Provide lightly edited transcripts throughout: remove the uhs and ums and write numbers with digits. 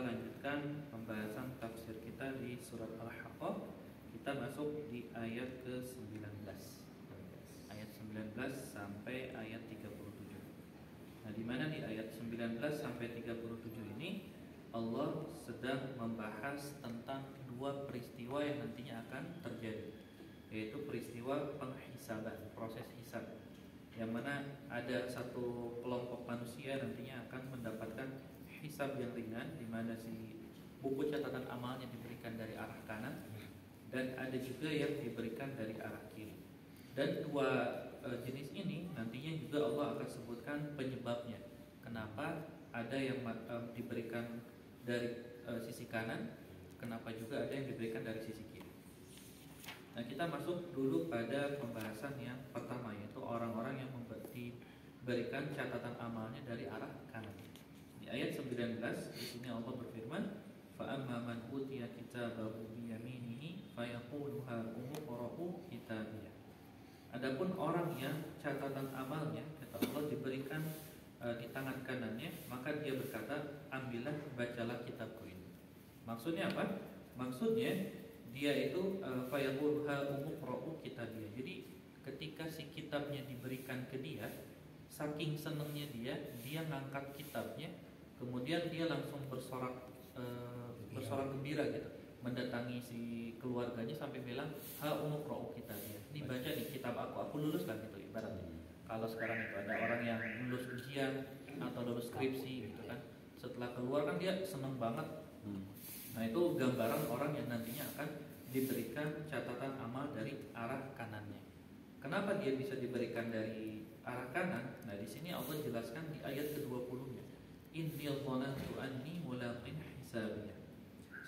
kita lanjutkan pembahasan tafsir kita di surat Al-Haqqah. Kita masuk di ayat ke-19. Ayat 19 sampai ayat 37. Nah, di mana di ayat 19 sampai 37 ini Allah sedang membahas tentang dua peristiwa yang nantinya akan terjadi, yaitu peristiwa penghisaban, proses hisab, yang mana ada satu kelompok manusia nantinya akan mendapatkan hisab yang ringan, di mana si buku catatan amalnya diberikan dari arah kanan, dan ada juga yang diberikan dari arah kiri. Dan dua jenis ini nantinya juga Allah akan sebutkan penyebabnya. Kenapa ada yang diberikan dari sisi kanan, kenapa juga ada yang diberikan dari sisi kiri. Nah, kita masuk dulu pada pembahasan yang pertama, yaitu orang-orang yang diberikan catatan amalnya dari arah kanan. Di ayat 19 di sini Allah berfirman, fa amma man utiya kitabahu bi yaminihi fayaqulu ha umqra'u kitabiyah. Adapun orang yang catatan amalnya, kata Allah, diberikan di tangan kanannya, maka dia berkata, ambillah, bacalah kitabku ini. Maksudnya apa? Maksudnya dia itu fayaqulu ha umqra'u kitabiyah. Jadi ketika si kitabnya diberikan ke dia, saking senangnya dia ngangkat kitabnya, kemudian dia langsung bersorak gembira gitu, mendatangi si keluarganya sampai bilang, ha umqra'u kitabiyah, ini baca nih kitab aku lulus lah gitu ibaratnya. Kalau sekarang itu ada orang yang lulus ujian atau lulus skripsi gitu kan, setelah keluar kan dia senang banget. Nah, itu gambaran orang yang nantinya akan diberikan catatan amal dari arah kanannya. Kenapa dia bisa diberikan dari arah kanan? Nah, di sini Allah jelaskan di ayat ke-20-nya. Innal dhanantu anni mulaqin hisabiyah.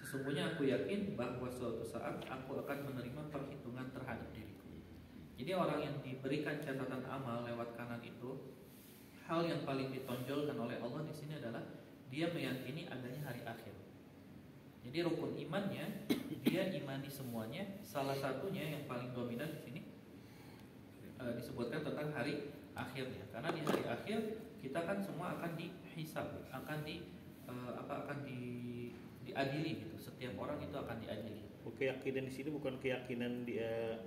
Sesungguhnya aku yakin bahwa suatu saat aku akan menerima perhitungan terhadap diriku. Jadi orang yang diberikan catatan amal lewat kanan itu, hal yang paling ditonjolkan oleh Allah di sini adalah dia meyakini adanya hari akhir. Jadi rukun imannya, dia imani semuanya. Salah satunya yang paling dominan di sini disebutkan tentang hari akhirnya. Karena di hari akhir kita kan semua akan dihisab, akan diadili gitu. Setiap orang itu akan diadili. Keyakinan di sini bukan keyakinan dia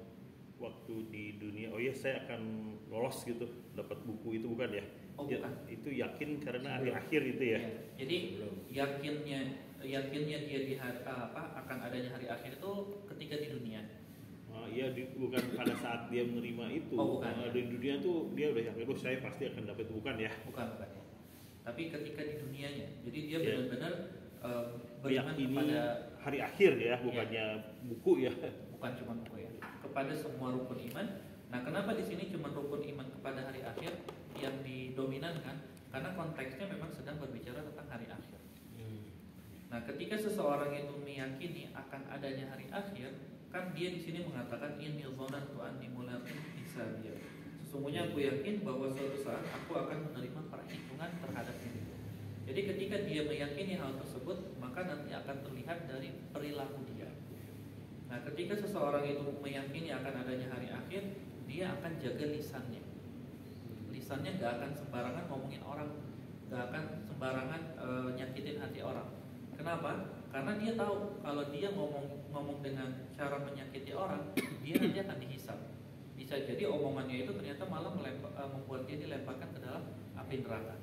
waktu di dunia, oh ya saya akan lolos gitu, dapat buku itu, bukan ya? Oh, bukan. Itu yakin karena hari akhir itu ya. Jadi yakinnya dia di hari, akan adanya hari akhir itu ketika di dunia. Iya, bukan pada saat dia menerima itu. Oh, bukan. Di dunia tuh dia udah yakin, saya pasti akan dapat, bukan ya? Bukan ya. Tapi ketika di dunianya, jadi dia benar-benar beriman ini kepada hari akhir ya, bukannya buku ya. Bukan cuma buku ya, kepada semua rukun iman. Nah, kenapa di sini cuma rukun iman kepada hari akhir yang didominankan? Karena konteksnya memang sedang berbicara tentang hari akhir. Nah, ketika seseorang itu meyakini akan adanya hari akhir, kan dia di sini mengatakan innal dhanantu anni mulaqin hisabiyah. Sesungguhnya aku yakin bahwa suatu saat aku akan menerima perhitungan terhadap diriku. Jadi ketika dia meyakini hal tersebut, maka nanti akan terlihat dari perilaku dia. Nah, ketika seseorang itu meyakini akan adanya hari akhir, dia akan jaga lisannya. Lisannya gak akan sembarangan ngomongin orang, gak akan sembarangan nyakitin hati orang. Kenapa? Karena dia tahu kalau dia ngomong dengan cara menyakiti orang, dia nanti akan dihisab. Bisa jadi omongannya itu ternyata malah membuat dia dilemparkan ke dalam api neraka.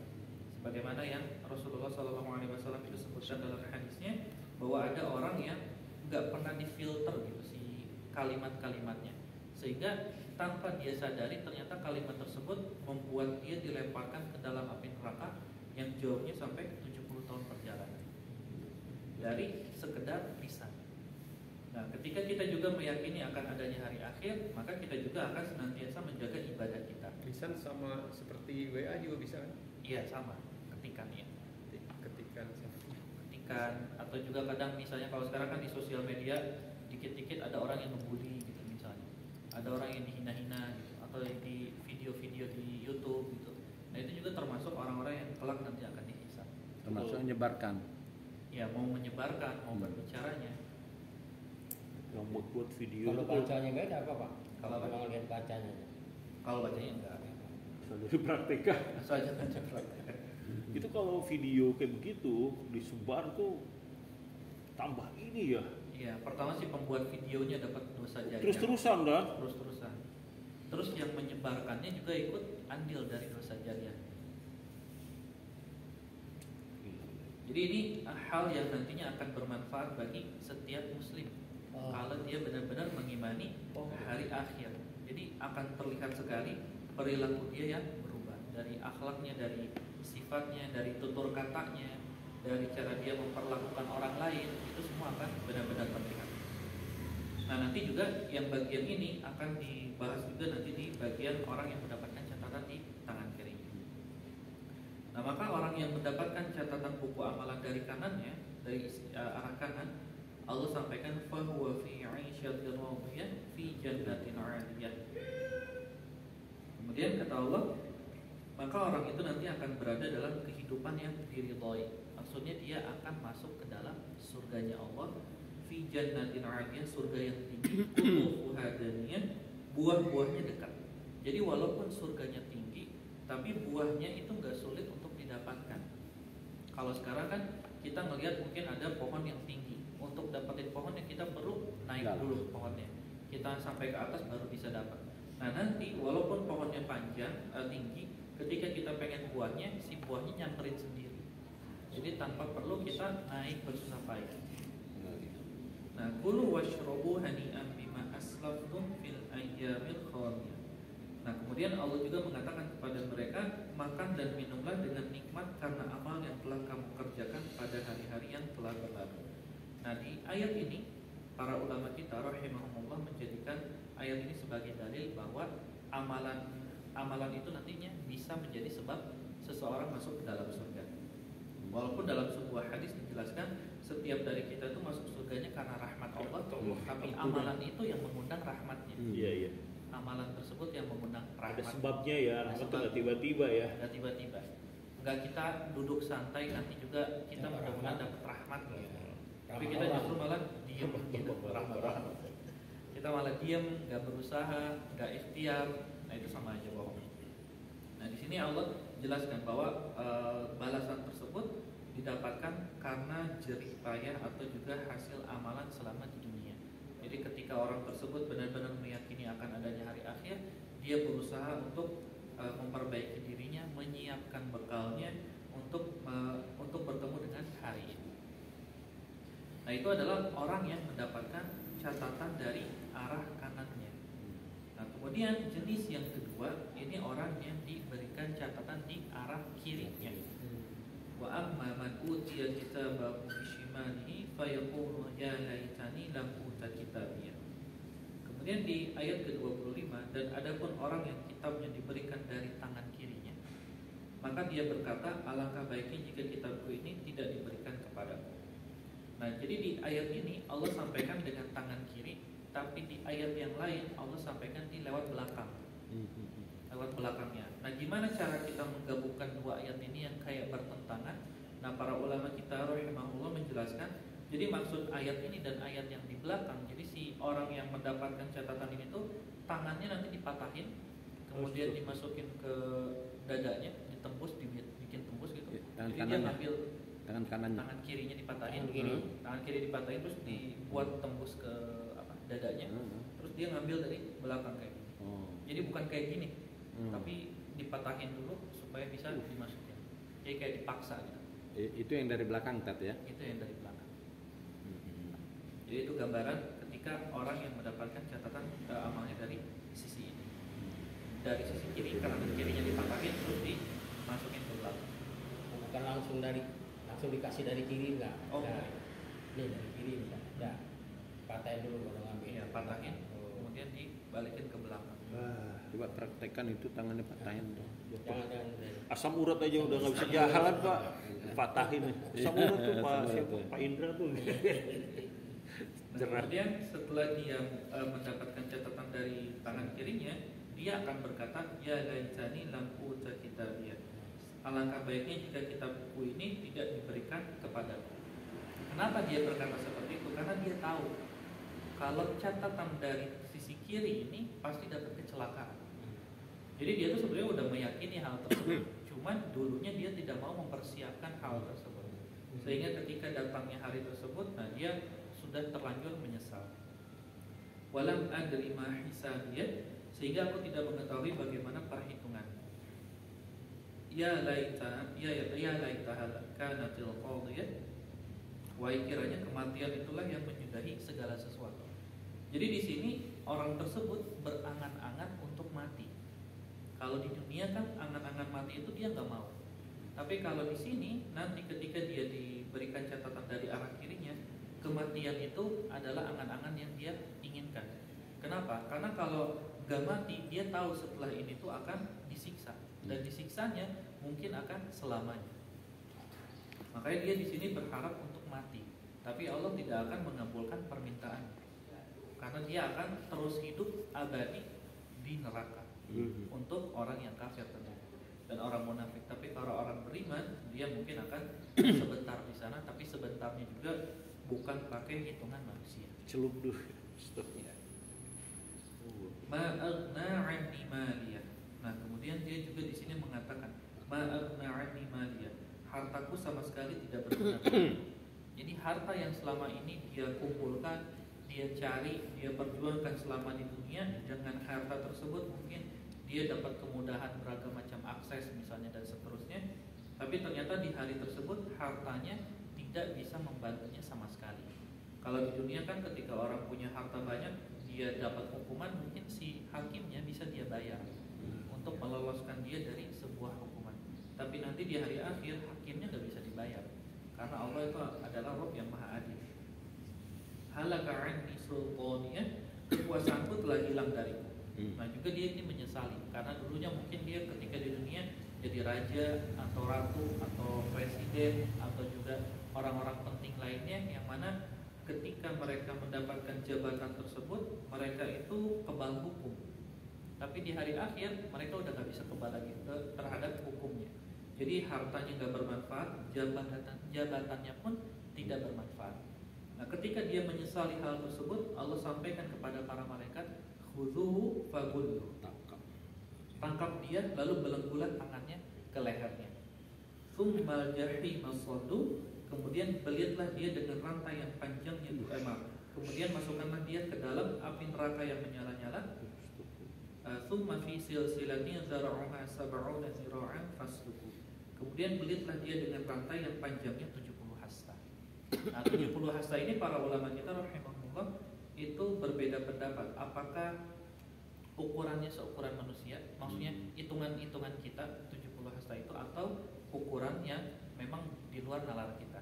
Sebagaimana yang Rasulullah SAW itu sebutkan dalam hadisnya, bahwa ada orang yang nggak pernah difilter gitu si kalimat-kalimatnya, sehingga tanpa dia sadari ternyata kalimat tersebut membuat dia dilemparkan ke dalam api neraka yang jauhnya sampai 70 tahun perjalanan dari sekedar lisan. Nah, ketika kita juga meyakini akan adanya hari akhir, maka kita juga akan senantiasa menjaga ibadah kita. Lisan sama seperti WA juga bisa kan? Iya, sama, ketikan ya. Ketikan Atau juga kadang misalnya kalau sekarang kan di sosial media dikit-dikit ada orang yang membuli gitu misalnya, ada orang yang dihina-hina gitu, atau di video-video di YouTube gitu. Nah, itu juga termasuk orang-orang yang kelak nanti akan dihisab. Termasuk menyebarkan. Ya, mau menyebarkan, mau berbicaranya. Yang buat video. Kalau bacanya nggak ada apa, Pak? Kalau lihat bacanya. Kalau bacanya enggak. Dari praktika. Asal aja baca praktek. Itu kalau video kayak begitu disebar tuh tambah ini ya. Iya, pertama sih pembuat videonya dapat dosa jariah. Terus-terusan kan? Terus-terusan. Terus yang menyebarkannya juga ikut andil dari dosa jariah. Jadi ini hal yang nantinya akan bermanfaat bagi setiap muslim. Kalau dia benar-benar mengimani hari akhir. Jadi akan terlihat sekali perilaku dia yang berubah, dari akhlaknya, dari sifatnya, dari tutur katanya, dari cara dia memperlakukan orang lain, itu semua akan benar-benar terlihat. Nah, nanti juga yang bagian ini akan dibahas juga nanti di bagian orang yang mendapatkan catatan di tangan kiri. Nah, maka orang yang mendapatkan catatan buku amalan dari kanannya, dari arah kanan, Allah sampaikan fahuwa fi 'aisyatin radiyah fi jannatin 'aliyah. Kemudian kata Allah, maka orang itu nanti akan berada dalam kehidupan yang diridhai. Maksudnya dia akan masuk ke dalam surganya Allah, fi jannatin 'aliyah, surga yang tinggi, qutufuha daniyah, buah-buahnya dekat. Jadi walaupun surganya tinggi, tapi buahnya itu enggak sulit untuk didapatkan. Kalau sekarang kan kita ngelihat mungkin ada pohon yang tinggi. Untuk dapetin pohonnya kita perlu naik dulu pohonnya. Kita sampai ke atas baru bisa dapat. Nah, nanti walaupun pohonnya panjang, tinggi, ketika kita pengen buahnya, si buahnya nyamperin sendiri. Jadi tanpa perlu kita naik bersusah payah. Nah, kulu washrobu hani'an bima aslaftum fil ayyamil khaliyah. Nah, kemudian Allah juga mengatakan kepada mereka, makan dan minumlah dengan nikmat karena amal yang telah kamu kerjakan pada hari-hari yang telah berlalu. Nah, di ayat ini para ulama kita rahimahumullah menjadikan ayat ini sebagai dalil bahwa amalan itu nantinya bisa menjadi sebab seseorang masuk ke dalam surga. Walaupun dalam sebuah hadis dijelaskan setiap dari kita itu masuk surganya karena rahmat Allah, tapi amalan itu yang mengundang rahmatnya. Iya. Amalan tersebut yang mengundang rahmat. Ada sebabnya ya, rahmat itu nggak tiba-tiba ya. Nggak tiba-tiba. Nggak kita duduk santai nanti juga kita mudah-mudahan dapat rahmat. Tapi kita justru malah diam gitu, rahmat. Kita malah diam, nggak berusaha, nggak ikhtiar. Nah, itu sama aja bohong. Nah, di sini Allah jelaskan bahwa balasan tersebut didapatkan karena jerih payah atau juga hasil amalan selama di dunia. Jadi ketika orang tersebut benar-benar meyakini akan adanya hari akhir, dia berusaha untuk memperbaiki dirinya, menyiapkan bekalnya untuk bertemu dengan hari ini. Nah, itu adalah orang yang mendapatkan catatan dari arah kanannya. Nah, kemudian jenis yang kedua, ini orang yang diberikan catatan di arah kirinya. Wa amma man utiya kitabahu bishimalihi fayaqulu ya laitani lam uta kitabiyah. Kemudian di ayat ke-25, dan adapun orang yang kitabnya diberikan dari tangan kirinya, maka dia berkata, alangkah baiknya jika kitabku ini tidak diberikan kepadaku. Nah, jadi di ayat ini Allah sampaikan dengan tangan kiri, tapi di ayat yang lain Allah sampaikan di lewat belakang. Lewat belakangnya. Nah, gimana cara kita menggabungkan dua ayat ini yang kayak bertentangan? Nah, para ulama kita rahimahullah menjelaskan, jadi maksud ayat ini dan ayat yang di belakang, jadi si orang yang mendapatkan catatan ini tuh tangannya nanti dipatahin, kemudian dimasukin ke dadanya, ditembus, dibikin tembus gitu. Jadi dia ngambil tangan kirinya dipatahin, tangan kiri dipatahin terus dibuat tembus ke dadanya, terus dia ngambil dari belakang kayak gini. Jadi bukan kayak gini, tapi dipatahin dulu supaya bisa dimasukin. Jadi kayak dipaksa gitu. Itu yang dari belakang Tat ya? Itu yang dari belakang. Jadi itu gambaran ketika orang yang mendapatkan catatan amalnya dari sisi ini, dari sisi kiri, karena kirinya dipatahin terus dimasukin ke belakang. Bukan langsung dikasih dari kiri enggak? Oh, ini dari kiri enggak. Patahin dulu kalau ngambil. Iya, patahin, kemudian dibalikin ke belakang. Coba praktekkan itu tangannya patahin tuh. Jangan. Asam urat aja udah nggak bisa jalan Pak, patahin. Asam urat tuh Pak Indra tuh. Nah, kemudian setelah dia mendapatkan catatan dari tangan kirinya, dia akan berkata, ya laitani lam uta kitabiyah. Alangkah baiknya jika kitabku ini tidak diberikan kepadaku. Kenapa dia berkata seperti itu? Karena dia tahu kalau catatan dari sisi kiri ini pasti dapat kecelakaan. Jadi dia tuh sebenarnya udah meyakini hal tersebut, cuman dulunya dia tidak mau mempersiapkan menyiapkan hal tersebut. Sehingga ketika datangnya hari tersebut, nah dia sudah terlanjur menyesal. Walam adri ma hisabiyah, sehingga aku tidak mengetahui bagaimana perhitungan. Ya laita kanatil qadiyah. Wahai kiranya kematian itulah yang menyudahi segala sesuatu. Jadi di sini orang tersebut berangan-angan untuk mati. Kalau di dunia kan angan-angan mati itu dia nggak mau. Tapi kalau di sini nanti ketika dia diberikan catatan dari arah kirinya, kematian itu adalah angan-angan yang dia inginkan. Kenapa? Karena kalau nggak mati, dia tahu setelah ini tuh akan disiksa, dan disiksanya mungkin akan selamanya. Makanya dia di sini berharap untuk mati, tapi Allah tidak akan mengabulkan permintaan, karena dia akan terus hidup abadi di neraka. Untuk orang yang kafir tentu dan orang munafik. Tapi kalau orang beriman, dia mungkin akan sebentar di sana, tapi sebentarnya juga bukan pakai hitungan manusia. Celup dulu. Ya. Ma'agna 'anni maliyah. Nah, kemudian dia juga di sini mengatakan ma'agna 'anni maliyah. Hartaku sama sekali tidak berguna. Jadi harta yang selama ini dia kumpulkan, dia cari, dia perjuangkan selama di dunia, dengan harta tersebut mungkin dia dapat kemudahan beragam macam akses misalnya dan seterusnya. Tapi ternyata di hari tersebut hartanya tidak bisa membantunya sama sekali. Kalau di dunia kan ketika orang punya harta banyak, dia dapat hukuman, mungkin si hakimnya bisa dia bayar untuk meloloskan dia dari sebuah hukuman. Tapi nanti di hari akhir hakimnya nggak bisa dibayar, karena Allah itu adalah Rabb yang maha adil. Halaka 'anni sultaniyah, kekuasaanku telah hilang dariku. Nah juga dia ini menyesali, karena dulunya mungkin dia ketika di dunia jadi raja atau ratu atau presiden atau juga orang-orang penting lainnya, yang mana ketika mereka mendapatkan jabatan tersebut, mereka itu kebal hukum. Tapi di hari akhir mereka udah gak bisa kebal lagi terhadap hukumnya. Jadi hartanya gak bermanfaat, jabatannya pun tidak bermanfaat. Nah ketika dia menyesali hal tersebut, Allah sampaikan kepada para malaikat, khudhuhu fagullu. Tangkap dia, lalu belenggulah tangannya ke lehernya. Tsummal jahima sallu, kemudian belitlah dia dengan rantai yang panjangnya kemudian masukkanlah dia ke dalam api neraka yang menyala-nyala. Tsumma fi silsilatin zar'uha sab'una zira'an fasluku. Kemudian belitlah dia dengan rantai yang panjangnya 70 hasta. Nah, 70 hasta ini para ulama kita rahimahullah itu berbeda pendapat. Apakah ukurannya seukuran manusia, maksudnya hitungan-hitungan kita 70 hasta itu, atau ukuran yang memang di luar nalar kita.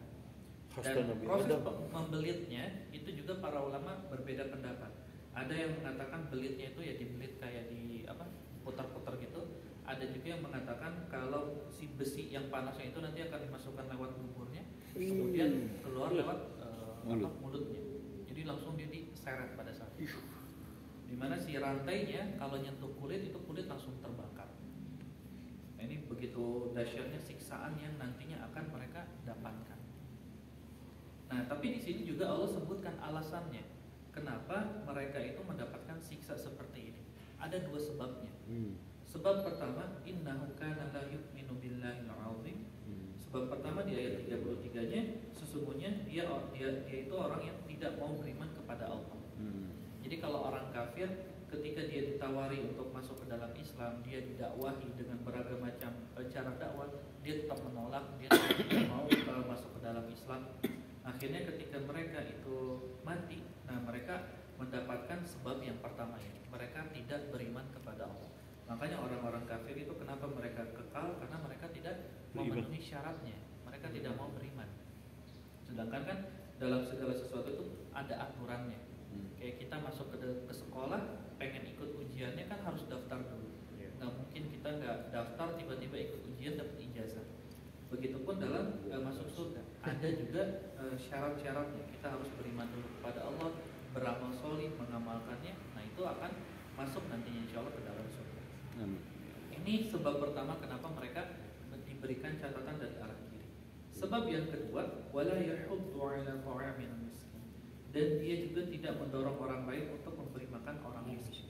Dan proses membelitnya itu juga para ulama berbeda pendapat. Ada yang mengatakan belitnya itu ya dibelit kayak di putar-putar gitu. Ada juga yang mengatakan kalau si besi yang panasnya itu nanti akan dimasukkan lewat buburnya, kemudian keluar lewat mulutnya. Jadi langsung dia diseret pada saat itu. Dimana si rantainya kalau nyentuh kulit itu kulit langsung terbakar. Nah, ini begitu dahsyatnya siksaan yang nantinya akan mereka dapatkan. Nah, tapi di sini juga Allah sebutkan alasannya kenapa mereka itu mendapatkan siksa seperti ini. Ada dua sebabnya. Sebab pertama, innahu kana la yu'minu billahil 'azim. Sebab pertama di ayat 33-nya, sesungguhnya dia itu orang yang tidak mau beriman kepada Allah. Jadi kalau orang kafir ketika dia ditawari untuk masuk ke dalam Islam, dia didakwahi dengan beragam macam cara dakwah, dia tetap menolak, dia tidak mau masuk ke dalam Islam. Akhirnya ketika mereka itu mati, nah mereka mendapatkan sebab yang pertama ini, mereka tidak beriman kepada Allah. Makanya orang-orang kafir itu kenapa mereka kekal? Karena mereka tidak memenuhi syaratnya, mereka tidak mau beriman. Sedangkan kan dalam segala sesuatu itu ada aturannya. Kayak kita masuk ke sekolah, pengen ikut ujiannya kan harus daftar dulu. Nggak mungkin kita nggak daftar tiba-tiba ikut ujian dapat ijazah. Begitupun dalam masuk surga, ada juga syarat-syaratnya. Kita harus beriman dulu kepada Allah, beramal solih, mengamalkannya. Nah itu akan masuk nantinya insya Allah ke dalam surga. Ini sebab pertama kenapa mereka diberikan catatan dari arah kiri. Sebab yang kedua, wala yahuddu ala ta'amil miskin. Dan dia juga tidak mendorong orang lain untuk memberi makan orang miskin.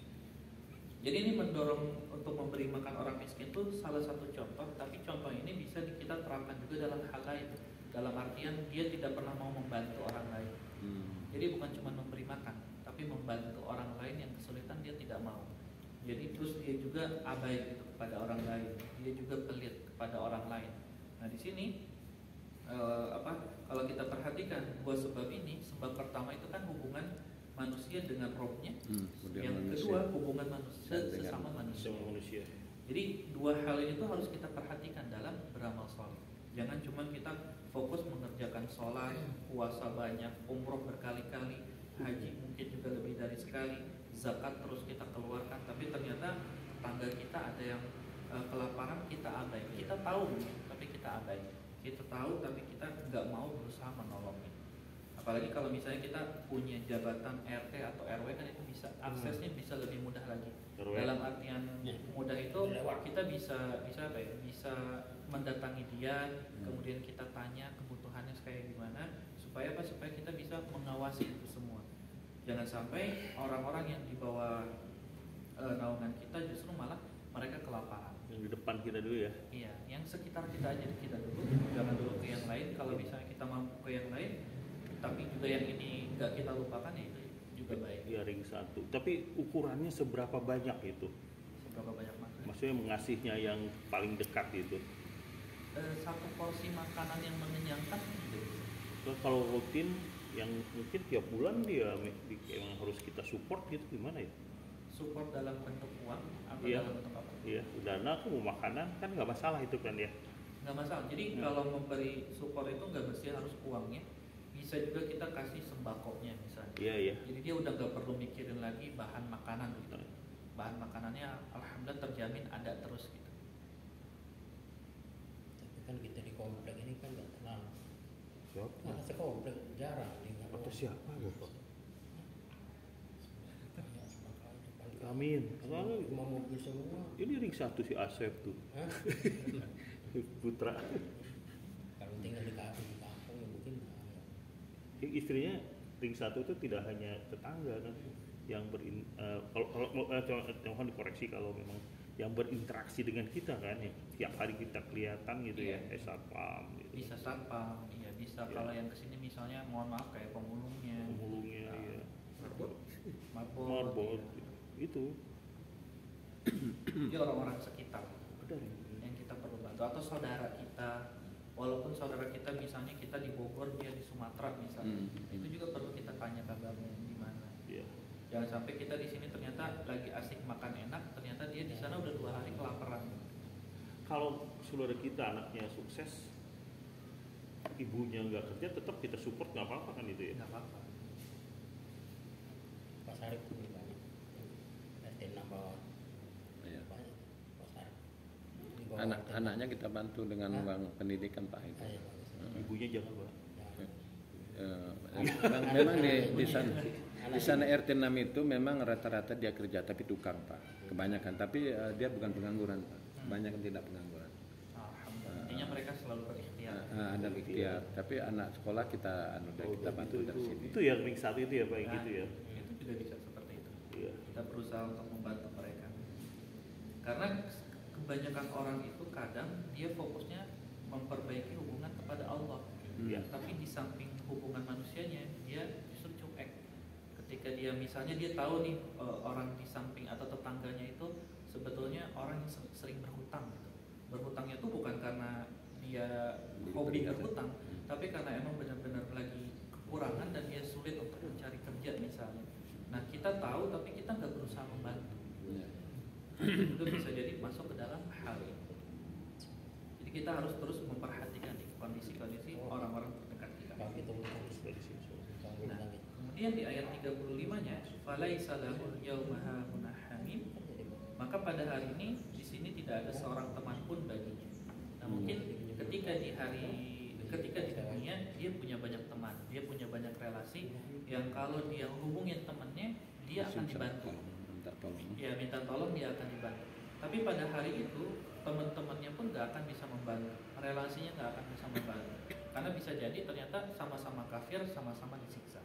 Jadi ini mendorong untuk memberi makan orang miskin itu salah satu contoh, tapi contoh ini bisa kita terapkan juga dalam hal lain. Dalam artian dia tidak pernah mau membantu orang lain. Jadi bukan cuma memberi makan, tapi membantu orang lain yang kesulitan dia tidak mau. Jadi terus dia juga abai gitu kepada orang lain, dia juga pelit kepada orang lain. Nah di sini kalau kita perhatikan dua sebab ini, sebab pertama itu kan hubungan manusia dengan rohnya, yang kedua hubungan manusia sesama manusia. Jadi dua hal ini tuh harus kita perhatikan dalam beramal soleh. Jangan cuma kita fokus mengerjakan sholat, puasa banyak, umroh berkali-kali, haji mungkin juga lebih dari sekali, zakat terus kita keluarkan, tapi ternyata tetangga kita ada yang kelaparan, kita abai. Kita tahu tapi kita abai. Kita tahu tapi kita nggak mau berusaha menolongnya. Apalagi kalau misalnya kita punya jabatan RT atau RW kan itu bisa aksesnya bisa lebih mudah lagi. Dalam artian mudah itu kita bisa apa ya? Bisa mendatangi dia, kemudian kita tanya kebutuhannya kayak gimana, supaya apa? Supaya kita bisa mengawasi itu semua. Jangan sampai orang-orang yang di bawah naungan kita justru malah mereka kelaparan. Yang di depan kita dulu ya. Iya, yang sekitar kita aja kita dulu, jangan dulu ke yang lain. Kalau misalnya kita mampu ke yang lain, tapi juga yang ini nggak kita lupakan, ya itu juga baik. Ya ring satu. Tapi ukurannya seberapa banyak itu? Seberapa banyak makan? Maksudnya mengasihnya yang paling dekat itu. Satu porsi makanan yang mengenyangkan gitu. Kalau rutin yang mungkin tiap bulan dia yang harus kita support gitu gimana ya? Support dalam bentuk uang atau Iya. dalam bentuk apa? Iya, dana aku mau makanan kan nggak masalah itu kan ya. Nggak masalah. Jadi kalau memberi support itu nggak mesti harus uangnya. Bisa juga kita kasih sembakonya misalnya. Iya, iya. Jadi dia udah nggak perlu mikirin lagi bahan makanan gitu. Bahan makanannya alhamdulillah terjamin ada terus gitu. Tapi kan kita di komplek ini kan nggak terlalu. Siapa? Nah, sekomplek jarang tinggal. Atau siapa Bapak? Banyak bakal depan. Amin. Cuma mobil semua. Ini ring satu si Asep tuh. Hah? Putra. Kalau tinggal di kampung ya mungkin Istrinya ring satu itu tidak hanya tetangga kan yang mohon dikoreksi kalau memang yang berinteraksi dengan kita kan ya tiap hari kita kelihatan gitu ya satpam gitu. Bisa satpam, iya bisa. Ya. Kalau yang kesini misalnya mohon maaf kayak pemulungnya, Ya. marbot, Marbot itu dia orang-orang sekitar benar. yang kita perlu bantu, atau saudara kita. Walaupun saudara kita misalnya kita di Bogor, dia di Sumatera misalnya, itu juga perlu kita tanya kabarnya gimana. Iya. Jangan sampai kita di sini ternyata lagi asik makan enak, ternyata dia di sana udah 2 hari kelaparan. Kalau saudara kita anaknya sukses, ibunya nggak kerja, tetap kita support nggak apa-apa kan itu ya? Nggak apa-apa. Pak Sarip itu banyak. RT nambah Iya. banyak. Pak Sarip. Di bawah RT. Anaknya kita bantu dengan uang pendidikan Pak itu. Iya, bagus. Ibunya jangan Pak. Memang di sana RT 6 itu memang rata-rata dia kerja tapi tukang Pak, kebanyakan. Tapi dia bukan pengangguran Pak, banyak yang tidak pengangguran. Alhamdulillah. Intinya mereka selalu berikhtiar. Ada ikhtiar, tapi anak sekolah kita kita bantu dari sini. Itu yang ring satu itu ya Pak, yang Nah, gitu ya. itu juga bisa seperti itu. Iya. Kita berusaha untuk membantu mereka. Karena kebanyakan orang itu kadang dia fokusnya memperbaiki hubungan kepada Allah. Iya. Tapi di samping hubungan manusianya, dia justru cuek. Ketika dia misalnya dia tahu nih orang di samping atau tetangganya itu sebetulnya orang yang sering berhutang gitu. Berhutangnya itu bukan karena dia hobi berhutang, tapi karena emang benar-benar lagi kekurangan dan dia sulit untuk mencari kerja misalnya. Nah kita tahu tapi kita nggak berusaha membantu. Itu bisa jadi masuk ke dalam hal ini. Jadi kita harus terus memperhatikan nih kondisi-kondisi orang-orang terdekat kita. Kami tunggu terus Dari sini. tunggu Nah, lagi. kemudian di ayat 35-nya, falaisa lahul yauma hahuna hamim, maka pada hari ini di sini tidak ada seorang teman pun baginya. Nah, mungkin ketika di dunia dia punya banyak teman, dia punya banyak relasi yang kalau dia hubungin temannya, dia akan dibantu. Minta tolong. Ya, minta tolong dia akan dibantu. Tapi pada hari itu teman-temannya pun nggak akan bisa membantu, relasinya nggak akan bisa membantu, karena bisa jadi ternyata sama-sama kafir, sama-sama disiksa.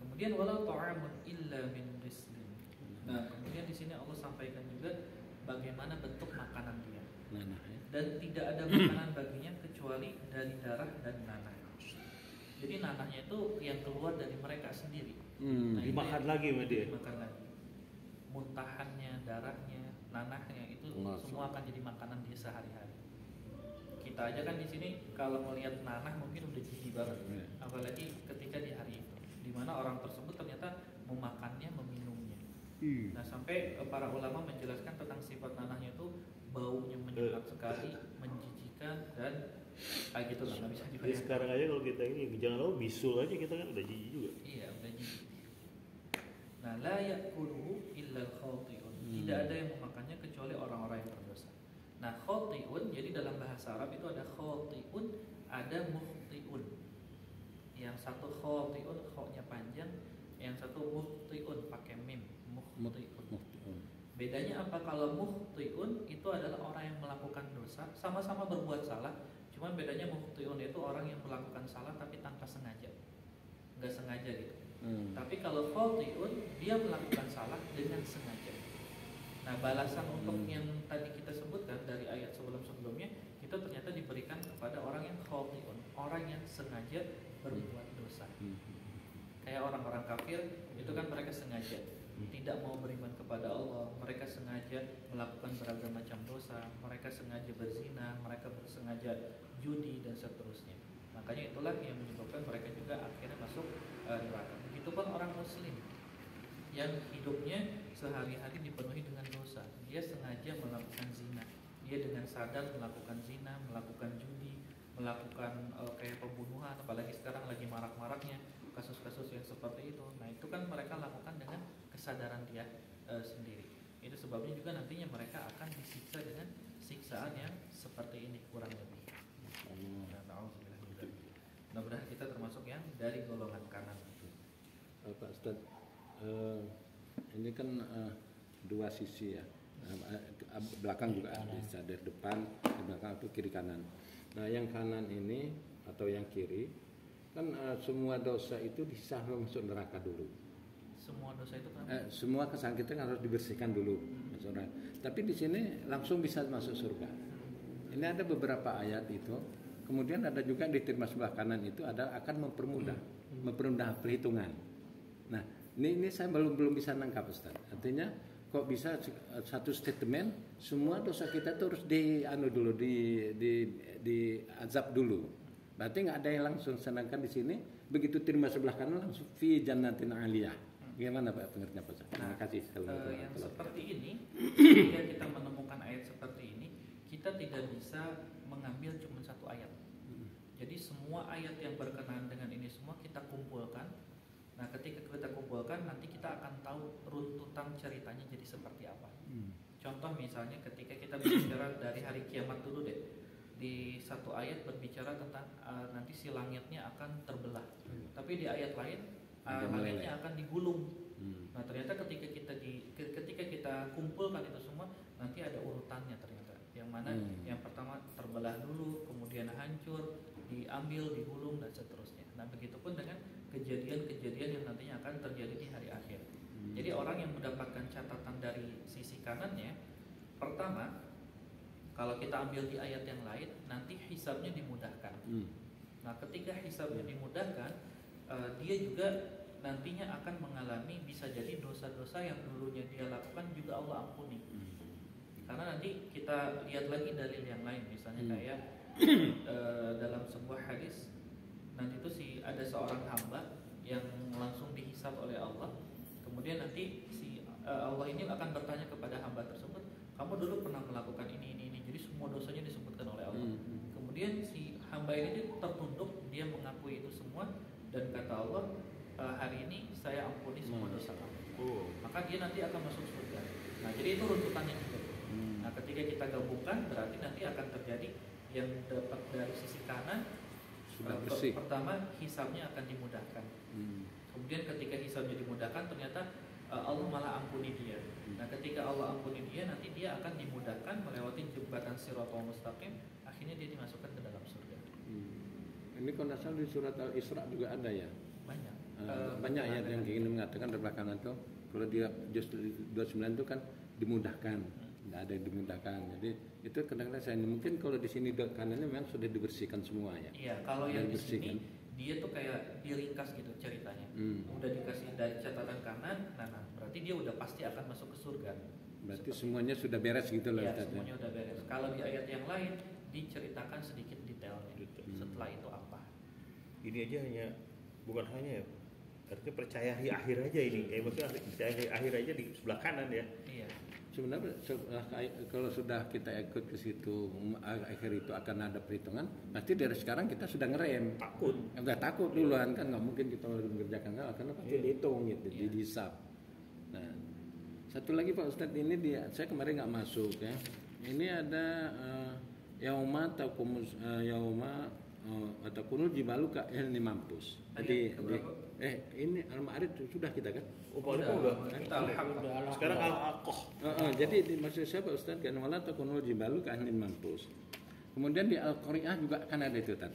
Kemudian walau ta'amun illa min rislin, Nah, kemudian di sini Allah sampaikan juga bagaimana bentuk makanan dia. Nanah ya. Dan tidak ada makanan baginya kecuali dari darah dan nanah. Jadi nanahnya itu yang keluar dari mereka sendiri. Nah, itu Dimakan yang lagi sama dia. dimakan lagi. Muntahannya, darahnya, nanahnya itu Masya semua akan jadi makanan dia sehari-hari. Kita aja kan di sini kalau melihat nanah mungkin udah jijik banget, Iya. apalagi ketika di hari itu, di mana orang tersebut ternyata memakannya, meminumnya. Nah, sampai para ulama menjelaskan tentang sifat nanahnya itu baunya menyengat sekali, menjijikan dan kayak gitu lah, nggak bisa Jadi dibayangkan. sekarang aja kalau kita ini jangan lupa bisul aja kita kan udah jijik juga. Iya, udah jijik. Nah, la ya'kuluhu illa al-khati'un. Tidak ada yang memakannya kecuali orang-orang yang berdosa. Nah, khati'un jadi dalam bahasa Arab itu ada khati'un, ada mukhti'un. Yang satu khati'un, kha-nya panjang, yang satu mukhti'un pakai mim, mukhti'un. Bedanya apa? Kalau mukhti'un itu adalah orang yang melakukan dosa, sama-sama berbuat salah, cuman bedanya mukhti'un itu orang yang melakukan salah tapi tanpa sengaja, nggak sengaja gitu. Tapi kalau khati'un dia melakukan salah dengan sengaja. Nah, balasan untuk yang tadi kita sebutkan dari ayat sebelum-sebelumnya itu ternyata diberikan kepada orang yang khati'un, orang yang sengaja berbuat dosa. Kayak orang-orang kafir itu kan mereka sengaja tidak mau beriman kepada Allah, mereka sengaja melakukan beragam macam dosa, mereka sengaja berzina, mereka sengaja judi dan seterusnya. Makanya itulah yang menyebabkan mereka juga akhirnya masuk neraka. Begitupun orang muslim yang hidupnya sehari-hari dipenuhi dengan dosa, dia sengaja melakukan zina, dia dengan sadar melakukan zina, melakukan judi, melakukan kayak pembunuhan, apalagi sekarang lagi marak-maraknya kasus-kasus yang seperti itu. Nah, itu kan mereka lakukan dengan kesadaran dia sendiri. Itu sebabnya juga nantinya mereka akan disiksa dengan siksaan yang seperti ini kurang lebih. Mudah-mudahan kita termasuk yang dari golongan kanan itu. Pak Ustaz, ini kan dua sisi ya. Belakang juga bisa, dari depan, di belakang itu kiri kanan. Nah, yang kanan ini atau yang kiri kan semua dosa itu bisa masuk neraka dulu. Semua dosa itu kan Semua kesalahan kita kan harus dibersihkan dulu, saudara. Tapi di sini langsung bisa masuk surga. Ini ada beberapa ayat itu. Kemudian ada juga di terima sebelah kanan itu ada akan mempermudah perhitungan. Nah, ini saya belum bisa nangkap, Ustaz. Artinya kok bisa satu statement semua dosa kita tuh harus di azab dulu. Berarti nggak ada yang langsung, sedangkan di sini begitu terima sebelah kanan langsung fi jannatin aliyah. Gimana Pak pengertiannya Pak? Terima kasih sekali. yang seperti ini, ketika kita menemukan ayat seperti ini, kita tidak bisa mengambil cuma satu ayat. Jadi semua ayat yang berkenaan dengan ini semua kita kumpulkan. Nah, ketika kita kumpulkan nanti kita akan tahu runtutan ceritanya jadi seperti apa. Contoh misalnya ketika kita berbicara dari hari kiamat dulu deh. Di satu ayat berbicara tentang nanti si langitnya akan terbelah. Tapi di ayat lain langitnya akan digulung. Nah, ternyata ketika kita kumpulkan itu semua nanti ada urutannya ternyata. Yang mana yang pertama terbelah dulu, kemudian hancur, diambil, digulung dan seterusnya. Nah, begitupun dengan kejadian-kejadian yang nantinya akan terjadi di hari akhir. Jadi orang yang mendapatkan catatan dari sisi kanannya, pertama, kalau kita ambil di ayat yang lain, nanti hisabnya dimudahkan. Nah, ketika hisabnya dimudahkan, dia juga nantinya akan mengalami bisa jadi dosa-dosa yang dulunya dia lakukan juga Allah ampuni. Karena nanti kita lihat lagi dalil yang lain, misalnya kayak dalam sebuah hadis, nanti itu ada seorang hamba yang langsung dihisab oleh Allah. Kemudian nanti Allah ini akan bertanya kepada hamba tersebut, kamu dulu pernah melakukan ini. Jadi semua dosanya disebutkan oleh Allah. Kemudian si hamba ini tertunduk, dia mengakui itu semua dan kata Allah, hari ini saya ampuni semua dosa kamu. Maka dia nanti akan masuk surga. Nah, jadi itu runtutannya juga. Nah, ketika kita gabungkan berarti nanti akan terjadi yang dapat dari sisi kanan. Pertama, hisabnya akan dimudahkan. Kemudian ketika hisabnya dimudahkan, ternyata Allah malah ampuni dia. Nah, ketika Allah ampuni dia, nanti dia akan dimudahkan melewati jembatan Shiratal Mustaqim. Akhirnya dia dimasukkan ke dalam surga. Ini kalau di surat Al-Isra juga ada ya. Banyak. Banyak ayat yang ingin mengatakan di belakang itu Kalau dia juz 29 itu kan dimudahkan, tidak ada yang dimudahkan. Jadi itu kadang-kadang saya mungkin kalau di sini kanannya memang sudah dibersihkan semua ya. Iya, kalau Sudah yang di dibersihkan. sini dia tuh kayak diringkas gitu ceritanya. Hmm. Udah dikasih dari catatan kanan, nah berarti dia udah pasti akan masuk ke surga. Berarti Seperti semuanya sudah beres gitu loh Iya, Ustaz, ya. semuanya udah beres. Kalau di ayat yang lain diceritakan sedikit detailnya. Setelah itu apa? Ini aja hanya, bukan hanya ya, artinya percaya di akhir aja ini. Maksudnya percaya di akhir aja di sebelah kanan ya. Iya. Sebenarnya kalau sudah kita ikut ke situ akhir itu akan ada perhitungan, pasti dari sekarang kita sudah ngerem. Takut. Enggak takut duluan kan, nggak mungkin kita mengerjakan hal karena pasti dihitung gitu, Iya. dihisap. Nah, satu lagi Pak Ustadz ini saya kemarin nggak masuk ya. Ini ada yauma taqumus yauma atakunul jibalu ka ini mampus. Jadi Ayat keberapa? ini Al-Ma'arij sudah kita kan? Oh, udah. Kita alhamdulillah. Sekarang Al-Aqah. Jadi maksud saya Pak Ustadz kan wala takunul jibalu ka ini mampus. Kemudian di Al-Qari'ah juga kan ada itu kan.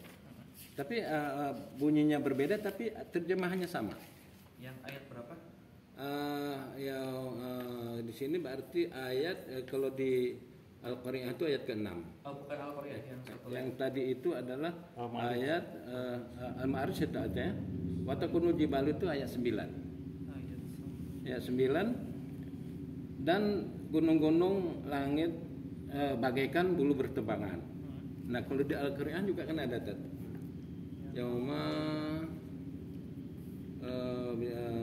Tapi bunyinya berbeda tapi terjemahannya sama. Yang ayat berapa? Di sini berarti ayat kalau di Al-Qari'ah itu ayat ke-6. Oh, bukan Al-Qari'ah yang satu Yang lagi. tadi itu adalah Al-Ma'arij. ayat Al-Ma'arij itu aja. Wa takunul jibalu itu ayat 9. Ayat Ya 9 dan gunung-gunung langit bagaikan bulu bertebangan. Nah kalau di Al-Qur'an juga kan ada tuh. Yauma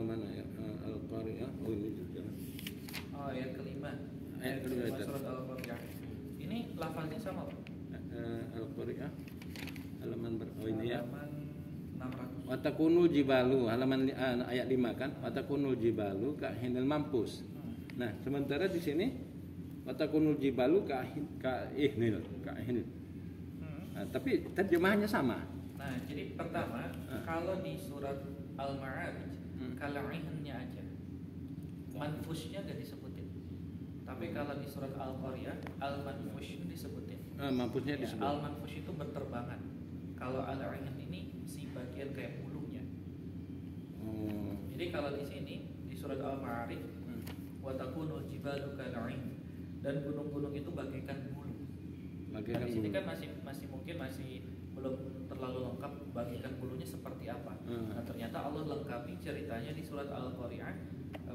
mana ya Al-Qari'ah. Oh ini juga. Oh, ayat kelima. Ayat kelima, kelima surat Al-Qari'ah. Ini lafaznya sama, Pak. Al-Qari'ah halaman oh ini ya. Halaman 600. Watakunul jibalu halaman ayat 5 kan. Watakunul jibalu ka hinil mampus. Nah, sementara di sini watakunul jibalu ka ihnil. Nah, tapi terjemahannya sama. Nah, jadi pertama, kalau di surat Al-Ma'arij, kalaihnnya aja. Manfusnya gak disebutin. Tapi kalau di surat Al-Qari'ah, al-manfush disebutin. Mampusnya Ya, disebut. al-manfush itu berterbangan. Kalau al-ain ini si bagian kayak bulunya. Oh. Jadi kalau di sini di surat Al-Ma'arij, wa takunul jibalu kal'ain, dan gunung-gunung itu bagaikan bulu. Bagaikan Nah, di sini bulu. kan masih mungkin belum terlalu lengkap bagikan bulunya seperti apa. Nah, ternyata Allah lengkapi ceritanya di surat Al-Qari'ah,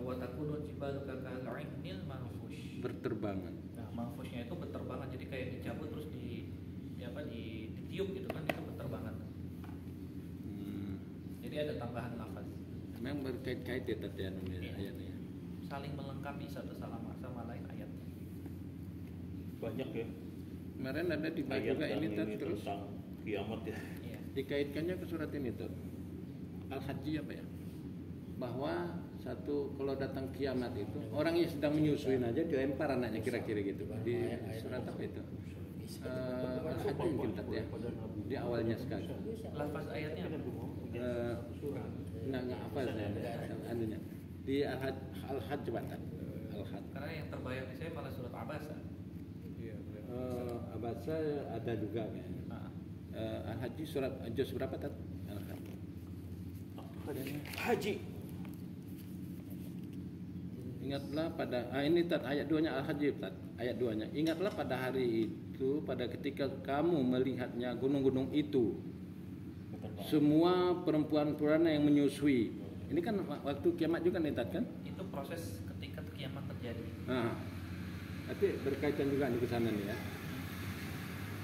wa takunul jibalu kal'ainil manfush. Berterbangan. Nah, manfushnya itu berterbangan, jadi kayak dicabut terus ditiup gitu kan, itu berterbangan. Jadi ada tambahan lafaz. Memang berkait-kait ya tadi Iya. ayatnya. Saling melengkapi satu sama lain ayatnya. Banyak ya. Kemarin ada di bawah Ayat juga dan ini Tad, terus tentang kiamat ya. Iya. dikaitkannya ke surat ini tuh. Al-Hajj apa ya? Bahwa satu kalau datang kiamat itu orang yang sedang menyusuin aja dilempar anaknya kira-kira gitu. Di surat apa itu? Al-Hajj mungkin Tad, ya. Di awalnya sekali. Lafaz ayatnya apa? Nggak apa saya anunya. Di Al-Hajj Tad. Al-Hajj. Karena yang terbayang di saya malah surat Abasa. Iya, benar. Abasa ada juga kayaknya. Al-Hajj surat juz berapa Tad? Al-Hajj. Haji. Ingatlah pada ini Tad ayat 2-nya Al-Hajj Tad. Ayat 2-nya. Ingatlah pada hari itu pada ketika kamu melihatnya gunung-gunung itu. Semua perempuan-perempuan yang menyusui. Ini kan waktu kiamat juga nih Tad kan? Itu proses ketika kiamat terjadi. Nah, tapi berkaitan juga di sana nih ya.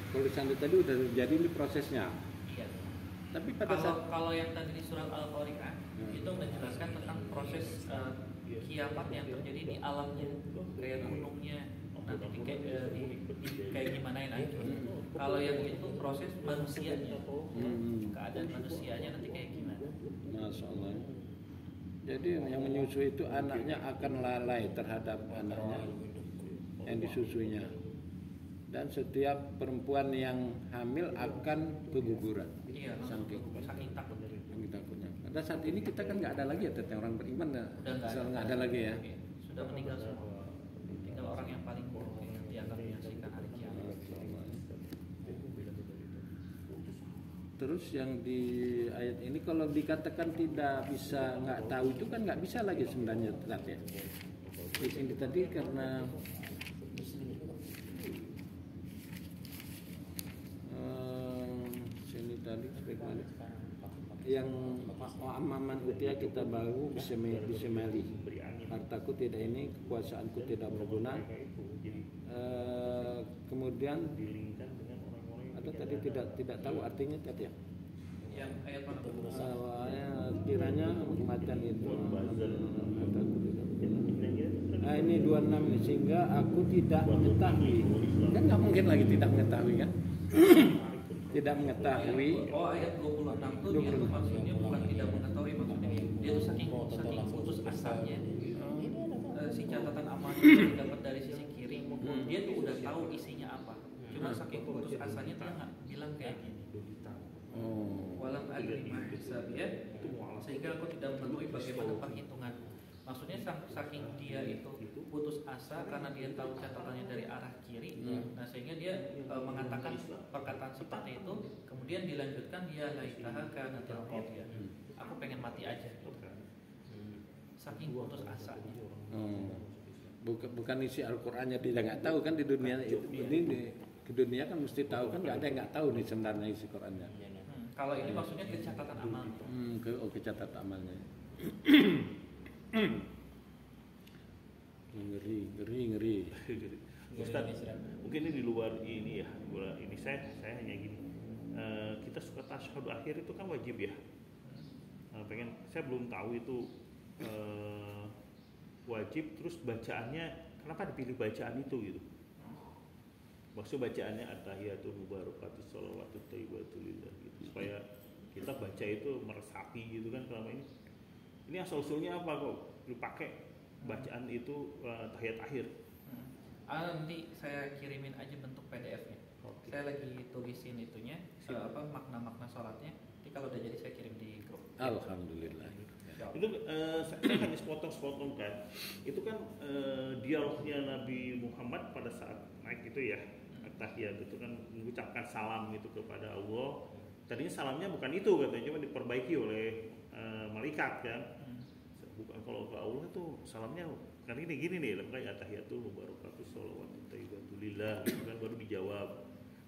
Kalau di sana tadi udah terjadi ini prosesnya. Iya. Tapi pada saat Kalau yang tadi di surat Al-Qari'ah itu menjelaskan tentang proses kiamat yang terjadi di alamnya, kayak gunungnya nanti kayak gimana hancur. Kalau yang itu proses manusianya, keadaan manusianya nanti kayak gimana. Masya Allah. Jadi yang menyusui itu anaknya akan lalai terhadap anaknya yang disusuinya. Dan setiap perempuan yang hamil akan keguguran. Iya, Saking takut. takutnya. Pada saat ini kita kan nggak ada lagi ya Tete, orang beriman Udah nggak ada lagi ya. Iya, sudah meninggal semua. Tinggal orang yang paling buruk yang nanti akan menyaksikan hari kiamat. Terus yang di ayat ini kalau dikatakan tidak bisa nggak tahu itu kan nggak bisa lagi sebenarnya Ustaz ya. Di sini tadi karena sini tadi bagaimana? Yang amaman utia kita baru bisa meli. Hartaku tidak ini, kekuasaanku tidak berguna. Kemudian atau tadi tidak tahu artinya tadi ya. Yang ayat mana? Kiranya kematian itu ini 26 ini sehingga aku tidak mengetahui. Kan nggak mungkin lagi tidak mengetahui kan? Tidak mengetahui. Oh, ayat 26 tuh dia tuh maksudnya bukan tidak mengetahui, maksudnya dia tuh saking putus asanya. Si catatan amalnya yang dapat dari sisi kiri, dia tuh udah tahu isinya apa. Cuma saking putus asanya dia nggak bilang kayak gini. Walam adri ma hisabiyah, sehingga aku tidak mengetahui bagaimana perhitungan. Maksudnya saking dia itu putus asa karena dia tahu catatannya dari arah kiri, nah sehingga dia mengatakan perkataan seperti itu, kemudian dilanjutkan dia laitaha kanatil qadiyah. Aku pengen mati aja. Saking putus asanya. Bukan isi Al-Qur'annya dia nggak tahu kan di dunia itu. Ini di dunia kan mesti tahu kan, nggak ada yang nggak tahu nih sebenarnya isi Qur'annya. Kalau ini maksudnya ke catatan amal. Ke catatan amalnya. Ngeri. Ustaz, mungkin ini di luar ini ya. Ini saya hanya gini. Kita suka tasyahud akhir itu kan wajib ya. Saya belum tahu itu wajib, terus bacaannya kenapa dipilih bacaan itu gitu. Maksud bacaannya at-tahiyatul mubarakatus shalawatut thayyibatul lillah gitu, supaya kita baca itu meresapi gitu kan selama ini. Ini asal usulnya apa kok dipakai bacaan itu tahiyat akhir? Nanti saya kirimin aja bentuk PDF-nya. Okay. Saya lagi tulisin itunya, makna-makna sholatnya. Jadi kalau udah jadi saya kirim di grup. Alhamdulillah. Itu saya hanya sepotong kan. Itu kan dialognya Nabi Muhammad pada saat naik itu ya, tahiyat itu kan mengucapkan salam itu kepada Allah. Tadinya salamnya bukan itu katanya, cuma diperbaiki oleh malaikat kan. Bukan, kalau ke Allah tuh salamnya kan ini gini nih, makanya tahiyatul mubarakatus shalawatut thayyibatul lillah gitu kan, baru dijawab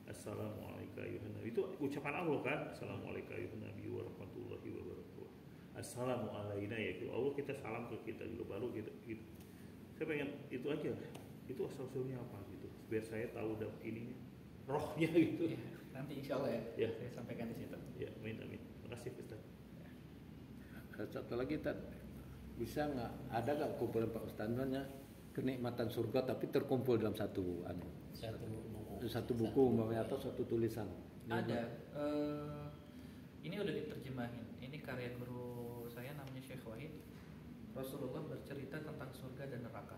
assalamualaikum ayuhan nabi. Itu ucapan Allah kan, assalamualaikum ayuhan nabi wa rahmatullahi wa barakatuh. Assalamu alaina ya, Allah kita salam ke kita juga baru gitu. Saya pengen itu aja. Itu asal-usulnya apa gitu, biar saya tahu ini rohnya gitu. Ya, nanti insya Allah ya. Saya sampaikan di situ. Ya, amin. Terima kasih Ustaz. Satu lagi bisa nggak ada nggak kumpulan Pak Ustadznya kenikmatan surga tapi terkumpul dalam satu buku umpamanya atau satu tulisan? Ada. Ini udah diterjemahin. Ini karya guru saya namanya Syekh Wahid. Rasulullah bercerita tentang surga dan neraka.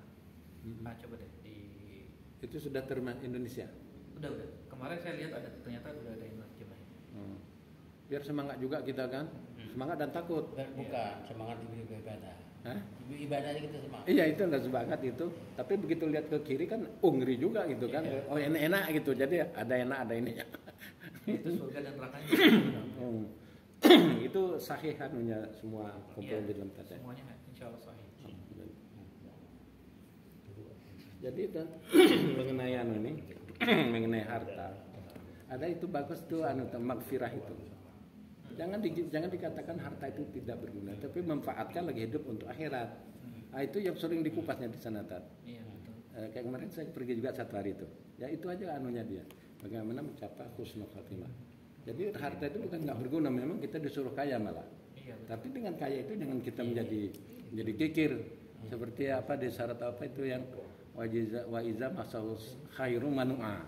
Nah, coba deh itu sudah terjemahan Indonesia. Udah. Kemarin saya lihat ternyata udah ada yang terjemahin. Biar semangat juga kita kan, semangat dan takut. Bukan semangat ibadah. Ibadahnya kita semangat. Iya, itu adalah semangat itu. Tapi begitu lihat ke kiri kan, ngeri juga gitu kan. Oh enak gitu. Jadi ada enak ada ininya. Itu surga dan nerakanya. Itu sahih anunya semua kumpul di dalam tadi. Semuanya insya Allah sahih. Jadi mengenai ini, mengenai harta, ada itu bagus tuh magfirah itu. Jangan dikatakan harta itu tidak berguna, tapi manfaatkan lagi hidup untuk akhirat. Nah, itu yang sering dikupasnya di sana Tat. Iya, betul. Kayak kemarin saya pergi juga satu hari itu. Ya itu aja anunya dia. Bagaimana mencapai husnul khatimah. Jadi harta itu bukan nggak berguna, memang kita disuruh kaya malah. Iya, tapi dengan kaya itu jangan kita menjadi kikir. Seperti apa di syarat apa itu yang wa iza masaus khairu manu'a.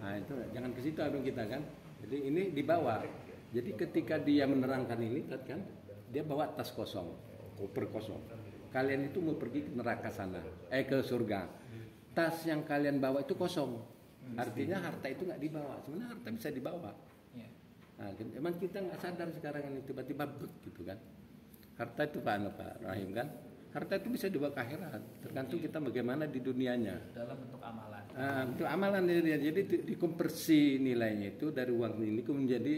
Nah itu jangan ke situ kita kan. Jadi ini dibawa. Jadi ketika dia menerangkan ini kan, dia bawa tas kosong, koper kosong. Kalian itu mau pergi ke neraka sana, ke surga. Tas yang kalian bawa itu kosong. Artinya harta itu nggak dibawa. Sebenarnya harta bisa dibawa. Nah, emang kita nggak sadar sekarang ini tiba-tiba gitu kan. Harta itu Pak Rahim kan. Harta itu bisa dibawa ke akhirat. Tergantung kita bagaimana di dunianya. Dalam bentuk amalan. Untuk amalan dia. Jadi dikonversi nilainya itu dari uang ini menjadi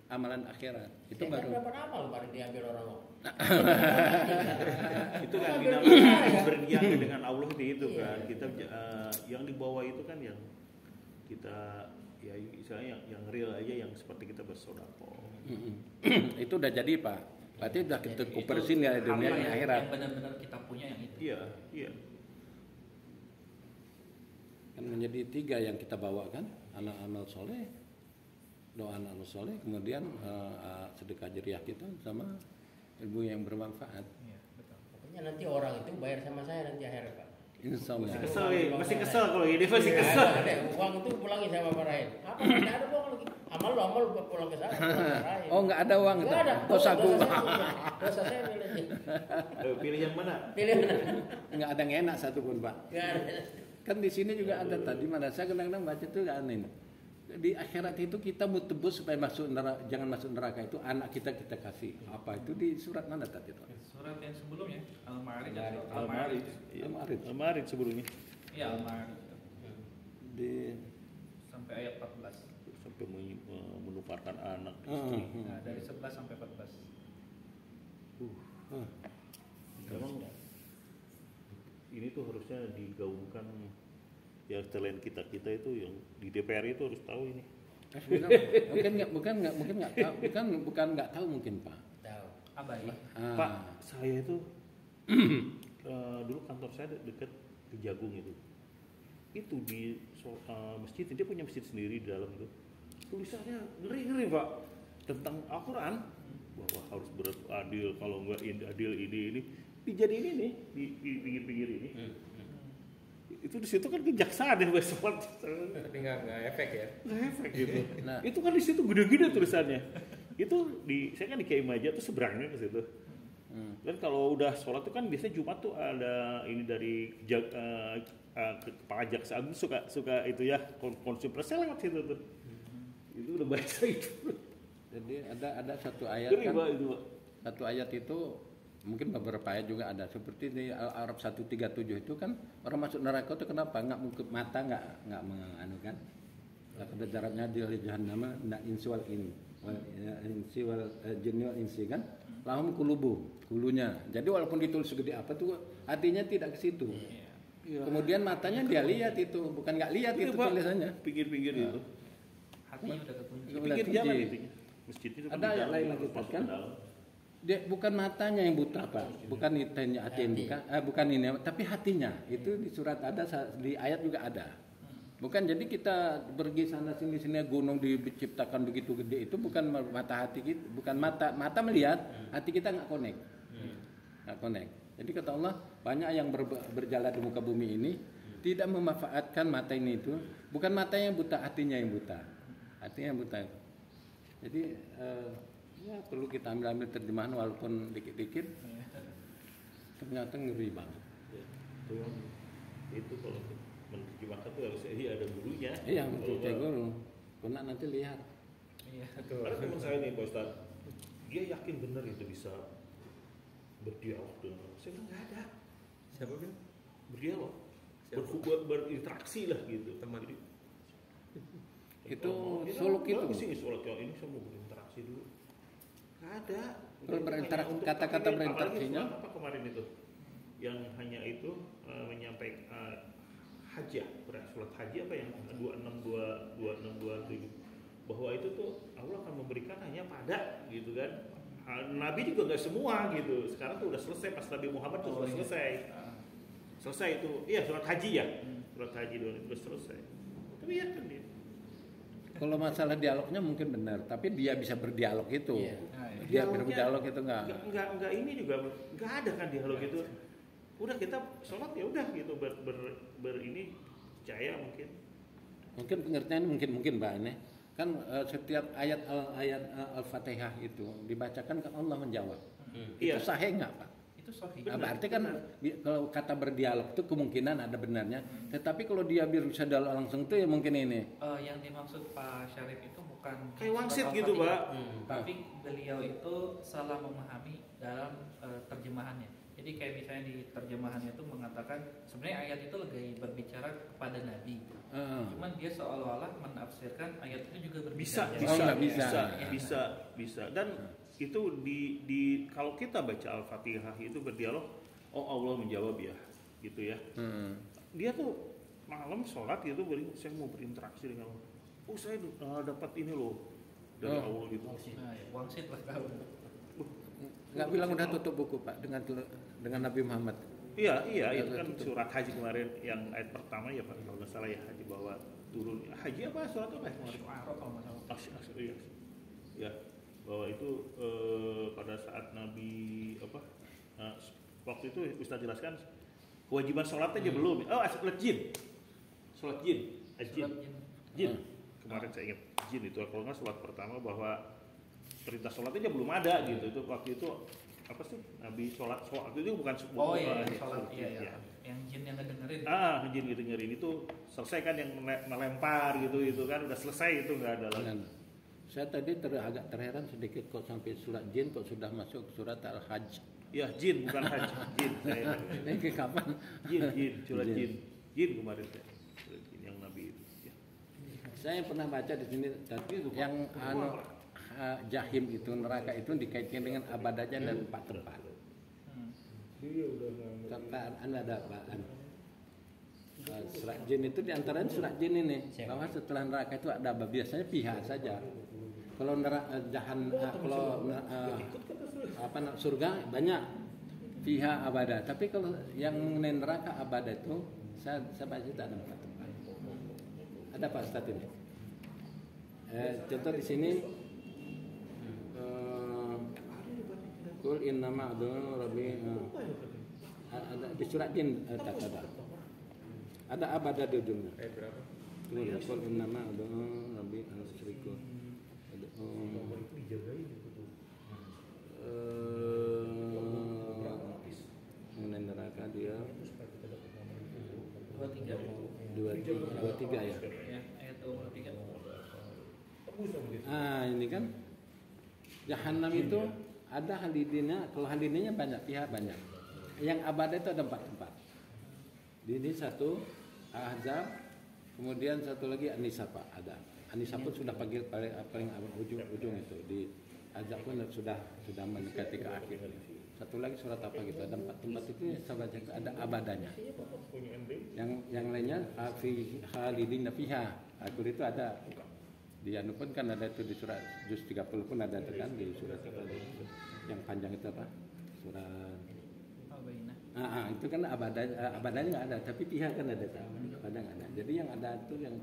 amalan akhirat. Itu Saya baru. kan dapat amal baru diambil orang. Itu kan Ambil dinamakan saya. berniaga dengan Allah itu kan. Kita yang di bawah itu kan yang kita ya istilahnya yang real aja, yang seperti kita bersedekah. Itu udah jadi Pak. Berarti udah kita kupersin ya dunia Harta dan akhirat. yang benar-benar kita punya yang itu. Iya, iya. Kan menjadi 3 yang kita bawa kan, amal soleh, doa amal soleh, kemudian sedekah jariah kita sama ilmu yang bermanfaat. Iya, betul. Pokoknya nanti orang itu bayar sama saya nanti akhirnya Pak. Insya Allah. Kesel nih, masih kesel kalau ini masih Iya, kesel. ada uang itu pulangin sama Pak Rahim. Apa tidak ada uang lagi? Amal pulang ke sana. Oh nggak ada uang itu. Nggak ada. Dosa gua. Dosa saya milih. Pilih yang mana? Pilih mana? Nggak ada yang enak satupun Pak. Nggak ada. Kan di sini juga ada tadi mana saya kadang-kadang baca itu aneh. Di akhirat itu kita mau tebus supaya masuk neraka, jangan masuk neraka itu anak kita kasih. Apa itu di surat mana tadi itu? Surat yang sebelumnya Al-Ma'arij. Al-Ma'arij. Al-Ma'arij. Al-Ma'arij sebelumnya. Iya, Al-Ma'arij. Di Sampai ayat 14. Sampai menukarkan anak. Nah, dari 11 sampai 14. Memang ini tuh harusnya digaungkan ya, selain kita itu yang di DPR itu harus tahu ini. bukan nggak tahu mungkin Pak. Tahu. Abai. Pak, saya itu dulu kantor saya dekat Kejagung itu. Itu di masjid, dia punya masjid sendiri di dalam itu. Tulisannya ngeri Pak, tentang Al-Quran bahwa harus beradil, kalau nggak adil ini dijadiin ini di pinggir-pinggir ini. Itu di situ kan kejaksaan yang sempat. Tapi nggak efek ya. Nggak efek gitu. Nah. Itu kan di situ gede-gede tulisannya. Itu saya kan di Kiai Maja tuh seberangnya ke situ. Dan kalau udah sholat tuh kan biasanya Jumat tuh ada ini dari kepala jaksa agung suka itu ya konsumen saya lewat situ tuh. Itu udah bahasa itu. Jadi ada satu ayat Ngeri, kan, Pak, itu, Pak. satu ayat itu mungkin beberapa ayat juga ada seperti di Al-Arab 137 itu kan orang masuk neraka itu kenapa mata nggak menganukan ada daratnya di jahannam nak insiwal ini insiwal jinni wal insi kan lahum kulunya jadi walaupun ditulis segede apa tuh hatinya tidak ke situ. Kemudian matanya dia lihat itu bukan nggak lihat itu Pak, tulisannya pinggir-pinggir itu. Hatinya udah kekunci. Udah Pinggir kunci. jalan itu. Masjid itu Ada ayat lain lagi kan? Dia bukan matanya yang buta Pak, bukan hatinya bukan ini, tapi hatinya. Itu di surat ada, di ayat juga ada. Bukan jadi kita pergi sana sini gunung diciptakan begitu gede itu bukan mata hati kita, bukan mata melihat, hati kita nggak connect. Nggak connect. Jadi kata Allah banyak yang berjalan di muka bumi ini tidak memanfaatkan mata ini itu, bukan mata yang buta, hatinya yang buta. Hatinya yang buta. Jadi ya perlu kita ambil terjemahan walaupun dikit-dikit. Ternyata ngeri banget. Itu kalau menerjemahkan tuh harusnya ada gurunya. Iya, betul guru. Kena nanti lihat. Iya. Ada teman saya nih Pak Ustaz, dia yakin benar itu bisa berdialog dengan orang. Saya bilang nggak ada. Siapa bilang? Berdialog, Siapa? berinteraksi lah gitu. Teman. Jadi, Itu dia suluk bilang, itu. "Di sini suluk yang ini saya mau berinteraksi dulu." Nggak ada. Kalau berinteraksi, Untuk kata-kata tapi berinteraksinya? apalagi surat apa kemarin itu? Yang hanya itu menyampaikan haji, surat haji apa yang 262 bahwa itu tuh Allah akan memberikan hanya pada gitu kan. Nabi juga nggak semua gitu. Sekarang tuh udah selesai pas Nabi Muhammad tuh sudah selesai. Selesai itu, iya surat haji ya. Surat haji itu udah selesai. Tapi ya kan dia. Kalau masalah dialognya mungkin benar, tapi dia bisa berdialog itu. Iya. Dia berdialog itu enggak. Enggak ini juga enggak ada kan dialog itu. Udah kita sholat ya udah gitu ber ini percaya mungkin. Mungkin pengertian mungkin Mbak ini. Kan setiap ayat Al-Fatihah itu dibacakan kan Allah menjawab. Itu Iya. sahih enggak, Pak? Itu sahih. Nah, berarti kan kalau kata berdialog itu kemungkinan ada benarnya. Tetapi kalau dia bisa dialog langsung itu ya mungkin ini. Yang dimaksud Pak Syarif itu bukan Kayak wangsit surat gitu, Al-Fatihah, Pak. tapi beliau itu salah memahami dalam terjemahannya. Jadi kayak misalnya di terjemahannya itu mengatakan sebenarnya ayat itu lagi berbicara kepada Nabi. Cuman dia seolah-olah menafsirkan ayat itu juga Bisa, berbicara. bisa. Dan itu di kalau kita baca Al-Fatihah itu berdialog, oh Allah menjawab ya, gitu ya. Dia tuh malam sholat gitu, saya mau berinteraksi dengan Allah. Oh saya dapat ini loh dari Allah gitu. Nah, ya, wangsit lah kau. Nggak bilang udah tutup buku Pak dengan Nabi Muhammad. Iya itu kan surat haji kemarin yang ayat pertama ya Pak, kalau nggak salah ya, haji bahwa turun haji apa surat apa kemarin? Kalau nggak salah. Ya bahwa itu pada saat Nabi waktu itu Ustaz jelaskan kewajiban sholat aja belum. Sholat jin. Kemarin saya ingat jin itu kalau nggak sholat pertama bahwa perintah sholat aja belum ada gitu. Itu waktu itu apa sih Nabi sholat itu bukan sholat iya. Yang jin yang ngedengerin. Jin ngedengerin itu selesai kan, yang melempar gitu kan udah selesai, itu nggak ada lagi. Saya tadi agak terheran sedikit kok sampai surat jin kok sudah masuk surat Al-Hajj. Ya jin bukan haji, jin. Ini kapan? Surat jin kemarin surat jin yang Nabi itu. Ya. Saya pernah baca di sini tapi yang jahim itu, neraka itu dikaitkan dengan abadanya dan 4 tempat. Anda ada apaan? Surat jin itu diantaranya surat jin ini bahwa setelah neraka itu ada biasanya pihak saja. Kalau surga banyak pihak abada, tapi kalau yang mengenai neraka abada itu saya baca itu ada 4 tempat. Ada Pak Ustaz ini. Contoh di sini Qul innama a'budu rabbi, ada di surat jin tak ada. Ada abada di ujungnya. Qul innama a'budu rabbi al-syiriku. Mengenai neraka dia 23 ya. Ayat 23. Ini kan Jahannam itu ada halidina, kalau halidinnya banyak, pihak banyak. Yang abada itu ada 4 tempat. Ini satu Ahzab, kemudian satu lagi An-Nisa Pak, ada. An-Nisa pun sudah paling ujung itu, di Ahzab pun sudah mendekati ke akhir. Satu lagi surat apa gitu, ada 4 tempat itu sahabat ada abadanya. Yang lainnya fi khalidina fiha. Aku itu ada di Anu pun kan ada itu di surat juz 30 pun ada itu kan di surat yang panjang itu apa? Surat itu kan abadanya nggak ada, tapi pihak kan ada, abada nggak ada. Jadi yang ada itu yang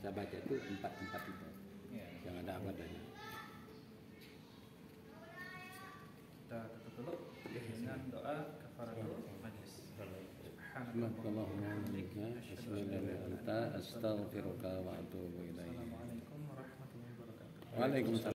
saya baca itu 4 tempat itu yang ada abadanya. Kita tutup dulu dengan doa kafaratul majlis. Subhanallahumma wa bihamdika astaghfiruka wa atubu ilaik. Assalamualaikum warahmatullahi wabarakatuh. Waalaikumsalam.